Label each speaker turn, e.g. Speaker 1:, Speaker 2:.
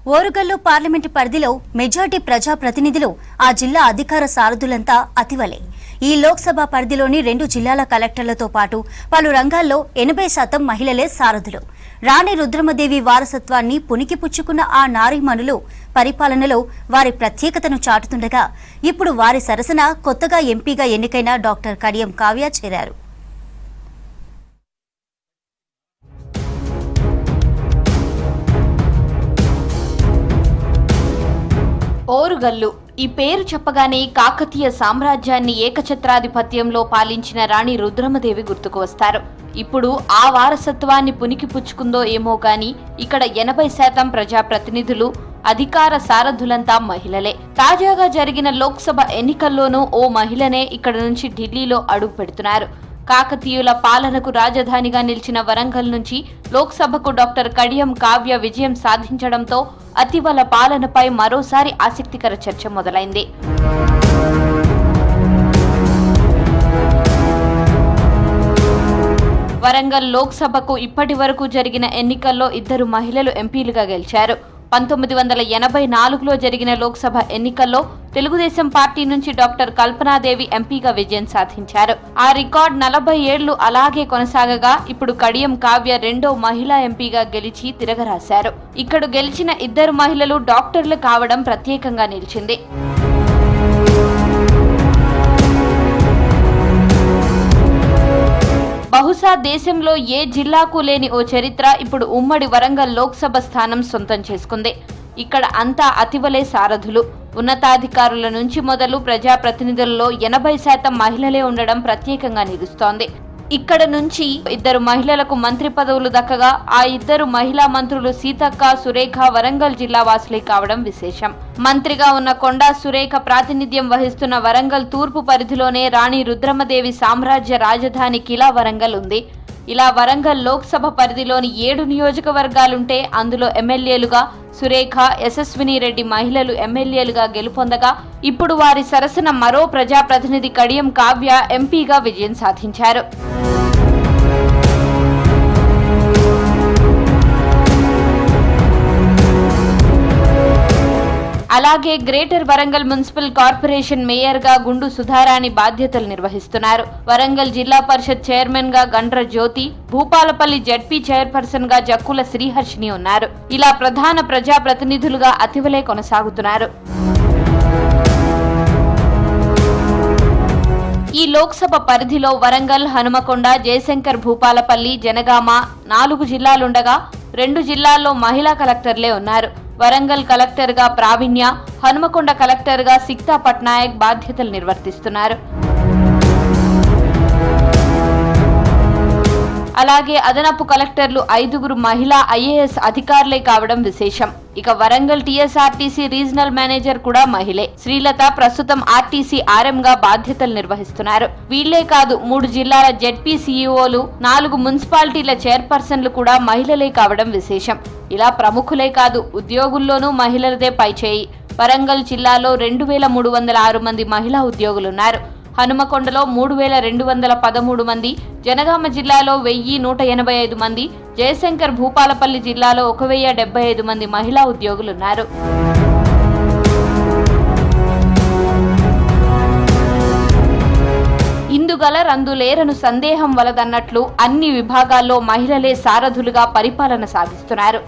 Speaker 1: Orugallu parliament పరిధిలో majority ప్రజాప్రతినిధులు ఆ జిల్లా అధికార సారథులంతా అతివలే. ఈ లోక్సభ పరిధిలోని 2 జిల్లాల కలెక్టర్లతో పాటు పలు రంగాల్లో 80% మహిళలే సారథులు. రాణి రుద్రమదేవి వారసత్వాన్ని పుణికిపుచ్చుకున్న ఆ నారీమణులు పరిపాలనలో వారి ప్రత్యేకతను చాటుతుండగా ఇప్పుడు వారి సరసన కొత్తగా ఎంపీగా ఎన్నికైన డాక్టర్ కడియం కావ్య చేరారు.
Speaker 2: ఓరుగల్లు ఈ పేరు చెప్పగానే కాకతీయ సామ్రాజ్యాన్ని ఏకఛత్రాధిపత్యంలో పాలించిన రాణి రుద్రమదేవి గుర్తుకు వస్తారు. ఇప్పుడు ఆ వారసత్వాన్ని పుణికిపుచ్చుకుందో ఏమో గాని ఇక్కడ 80% ప్రజాప్రతినిధులు అధికార సారథులంతా మహిళలే. తాజాగా జరిగిన లోక్సభ ఎన్నికల్లోనూ ఓ మహిళనే ఇక్కడ నుంచి ఢిల్లీలో అడుగు పెడుతున్నారు. కాకతీయుల పాలనకు రాజధానిగా నిలిచిన వరంగల్ నుంచి లోక్సభకు డాక్టర్ కడియం కావ్య విజయం సాధించడంతో అతివల పాలనపై మరోసారి ఆసక్తికర చర్చ మొదలైంది. వరంగల్ లోక్సభకు ఇప్పటి వరకు జరిగిన ఎన్నికల్లో 2 మహిళలు ఎంపీలుగా గెలిచారు. 1984లో జరిగిన లోక్సభ ఎన్నికల్లో తెలుగుదేశం పార్టీ నుంచి డాక్టర్ కల్పనాదేవి ఎంపీగా విజయం సాధించారు. ఆ రికార్డ్ 40 ఏళ్లు అలాగే కొనసాగగా ఇప్పుడు కడియం కావ్య 2వ మహిళా ఎంపీగా గెలిచి తిరగరాశారు. ఇక్కడ గెలిచిన 2 మహిళలు డాక్టర్లు కావడం ప్రత్యేకంగా నిలిచింది. బహుశా దేశంలో ఏ జిల్లాకు లేని ఓ చరిత్ర ఇప్పుడు ఉమ్మడి వరంగల్ లోక్సభ స్థానం సొంతం చేసుకుంది. ఇక్కడ అంతా అతివలే సారథులు. ఉన్నతాధికారుల నుంచి మొదలు ప్రజాప్రతినిధులలో 80% మహిళలే ఉండడం ప్రత్యేకంగా నిలుస్తోంది. ఇక్కడ నుంచి 2 మహిళలకు మంత్రి పదవులు దక్కగా ఆ 2 మహిళా మంత్రులు సీతక్క, సురేఖ వరంగల్ జిల్లా వాసులే కావడం విశేషం. మంత్రిగా ఉన్న కొండా సురేఖ ప్రాతినిధ్యం వహిస్తున్న వరంగల్ తూర్పు పరిధిలోనే రాణి రుద్రమదేవి సామ్రాజ్య రాజధాని కిలా వరంగల్ ఉంది. ఇలా వరంగల్ లోక్సభ పరిధిలోని 7 నియోజకవర్గాలుంటే అందులో ఎమ్మెల్యేలుగా సురేఖ, యశస్విని రెడ్డి మహిళలు ఎమ్మెల్యేలుగా గెలుపొందగా ఇప్పుడు వారి సరసన మరో ప్రజాప్రతినిధి కడియం కావ్య ఎంపీగా విజయం సాధించారు. అలాగే greater Warangal municipal corporation mayor గా గుండు సుధారాణి బాధ్యతలు నిర్వహిస్తున్నారు. వరంగల్ జిల్లా పరిషత్ చైర్మన్ గా గండ్ర జ్యోతి, భూపాలపల్లి జడ్పీ చైర్పర్సన్ గా జక్కుల శ్రీహర్షిని ఉన్నారు. ఇలా ప్రధాన ప్రజాప్రతినిధులుగా అతివలే కొనసాగుతున్నారు. ఈ లోక్సభ పరిధిలో వరంగల్, హనుమకొండ, జయశంకర్ భూపాలపల్లి, జనగామ 4 జిల్లాలుండగా 2 జిల్లాల్లో మహిళా కలెక్టర్లే ఉన్నారు. వరంగల్ కలెక్టర్ గా ప్రావీణ్య, హనుమకొండ కలెక్టర్ గా సిక్తా పట్నాయక్ బాధ్యతలు నిర్వర్తిస్తున్నారు. అలాగే అదనపు కలెక్టర్లు 5 మహిళా ఐఏఎస్ అధికారులే కావడం విశేషం. ఇక వరంగల్ టీఎస్ఆర్టీసీ రీజనల్ మేనేజర్ కూడా మహిళే. శ్రీలత ప్రస్తుతం ఆర్టీసీ ఆర్ఎం గా బాధ్యతలు నిర్వహిస్తున్నారు. వీళ్లే కాదు 3 జిల్లాల జెడ్పీ సీఈఓలు, 4 మున్సిపాలిటీల చైర్పర్సన్లు కూడా మహిళలే కావడం విశేషం. ఇలా ప్రముఖులే కాదు ఉద్యోగుల్లోనూ మహిళలదే పైచేయి. వరంగల్ జిల్లాలో 2306 మంది మహిళా ఉద్యోగులున్నారు. హనుమకొండలో 3213 మంది, జనగామ జిల్లాలో 1185 మంది, జయశంకర్ భూపాలపల్లి జిల్లాలో 1075 మంది మహిళా ఉద్యోగులున్నారు. ఇందుగలరందులేరను సందేహం వలదన్నట్లు అన్ని విభాగాల్లో మహిళలే సారథులుగా పరిపాలన సాగిస్తున్నారు.